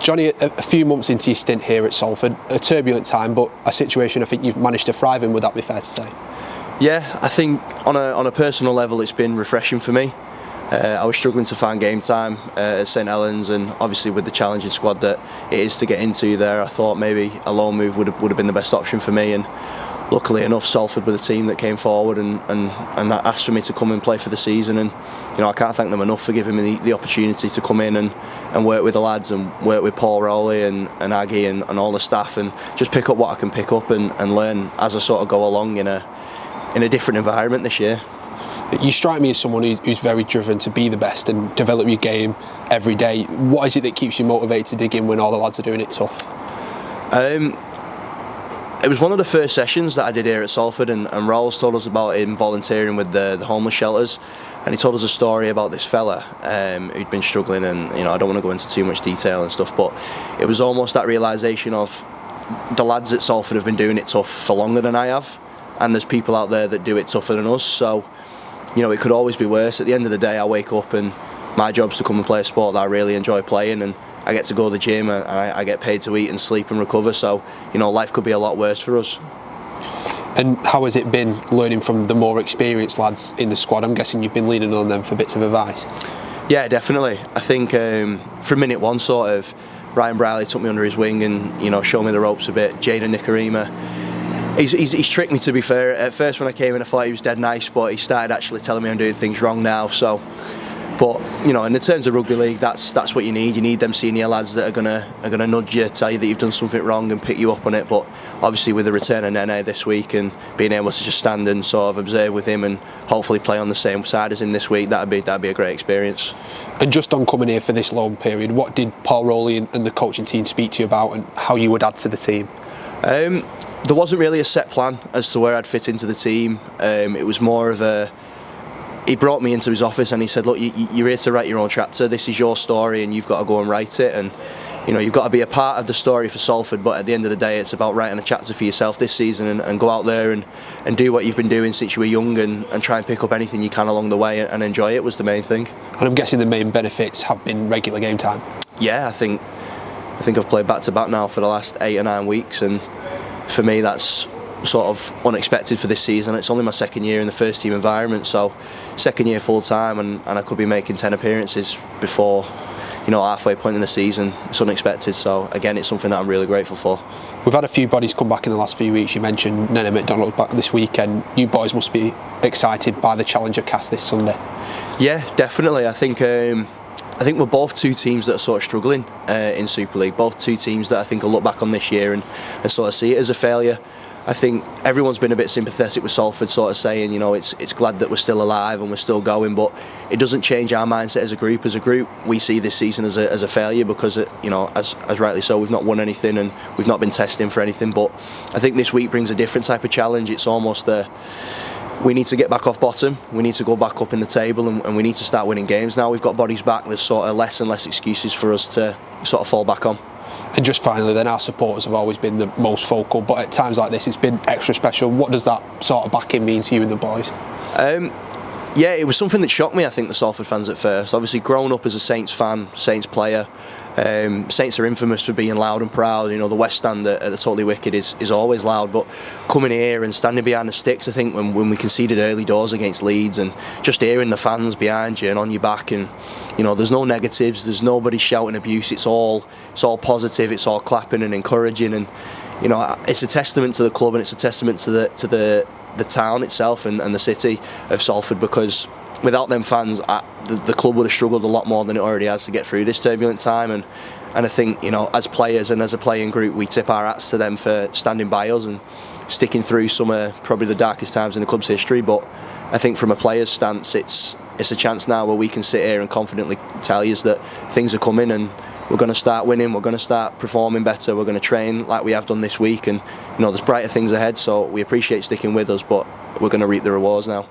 Jonny, a few months into your stint here at Salford, a turbulent time, but a situation I think you've managed to thrive in, would that be fair to say? Yeah, I think on a personal level it's been refreshing for me. I was struggling to find game time at St Helens, and obviously with the challenging squad that it is to get into there, I thought maybe a loan move would have been the best option for me. And luckily enough, Salford were the team that came forward and asked for me to come and play for the season. And I can't thank them enough for giving me the opportunity to come in and work with the lads and work with Paul Rowley and Aggie and all the staff, and just pick up what I can pick up and learn as I sort of go along in a different environment this year. You strike me as someone who's very driven to be the best and develop your game every day. What is it that keeps you motivated to dig in when all the lads are doing it tough? It was one of the first sessions that I did here at Salford, and Rolls told us about him volunteering with the homeless shelters, and he told us a story about this fella who'd been struggling, and I don't want to go into too much detail and stuff, but it was almost that realisation of the lads at Salford have been doing it tough for longer than I have, and there's people out there that do it tougher than us, so it could always be worse. At the end of the day, I wake up and my job's to come and play a sport that I really enjoy playing, and I get to go to the gym and I get paid to eat and sleep and recover, so life could be a lot worse for us. And how has it been learning from the more experienced lads in the squad? I'm guessing you've been leaning on them for bits of advice. Yeah, definitely. I think from minute one, sort of, Ryan Brierley took me under his wing and showed me the ropes a bit. Jaden Nikarima, he's tricked me, to be fair. At first when I came in I thought he was dead nice, but he started actually telling me I'm doing things wrong now. But in the terms of rugby league, that's what you need. You need them senior lads that are gonna nudge you, tell you that you've done something wrong and pick you up on it. But obviously with the return of Nene this week and being able to just stand and sort of observe with him and hopefully play on the same side as him this week, that'd be a great experience. And just on coming here for this loan period, what did Paul Rowley and the coaching team speak to you about, and how you would add to the team? There wasn't really a set plan as to where I'd fit into the team. It was more of he brought me into his office and he said, look, you're here to write your own chapter. This is your story and you've got to go and write it. And you've got to be a part of the story for Salford, but at the end of the day it's about writing a chapter for yourself this season and go out there and do what you've been doing since you were young and try and pick up anything you can along the way and enjoy it was the main thing. And I'm guessing the main benefits have been regular game time. Yeah, I think I've played back to back now for the last 8 or 9 weeks, and for me that's sort of unexpected for this season. It's only my second year in the first team environment, so second year full time, and I could be making 10 appearances before halfway point in the season. It's unexpected, so again it's something that I'm really grateful for. We've had a few bodies come back in the last few weeks. You mentioned Nene McDonald back this weekend. You boys must be excited by the Challenger cast this Sunday. Yeah, definitely. I think we're both two teams that are sort of struggling in Super League, both two teams that I think will look back on this year and sort of see it as a failure. I think everyone's been a bit sympathetic with Salford, sort of saying, it's glad that we're still alive and we're still going, but it doesn't change our mindset as a group. As a group, we see this season as a failure because, as rightly so, we've not won anything and we've not been testing for anything. But I think this week brings a different type of challenge. It's almost we need to get back off bottom, we need to go back up in the table, and we need to start winning games now. We've got bodies back, there's sort of less and less excuses for us to sort of fall back on. And just finally then, our supporters have always been the most vocal, but at times like this it's been extra special. What does that sort of backing mean to you and the boys? Yeah, it was something that shocked me, I think, the Salford fans at first. Obviously growing up as a Saints fan, Saints player, Saints are infamous for being loud and proud. The West Stand at the Totally Wicked is always loud, but coming here and standing behind the sticks, I think when we conceded early doors against Leeds, and just hearing the fans behind you and on your back, and there's no negatives, there's nobody shouting abuse, it's all positive, it's all clapping and encouraging, and it's a testament to the club and it's a testament to the town itself and the city of Salford, because without them fans, the club would have struggled a lot more than it already has to get through this turbulent time. And I think, as players and as a playing group, we tip our hats to them for standing by us and sticking through some of probably the darkest times in the club's history. But I think from a player's stance, it's a chance now where we can sit here and confidently tell you that things are coming and we're going to start winning, we're going to start performing better, we're going to train like we have done this week, and there's brighter things ahead, so we appreciate sticking with us, but we're going to reap the rewards now.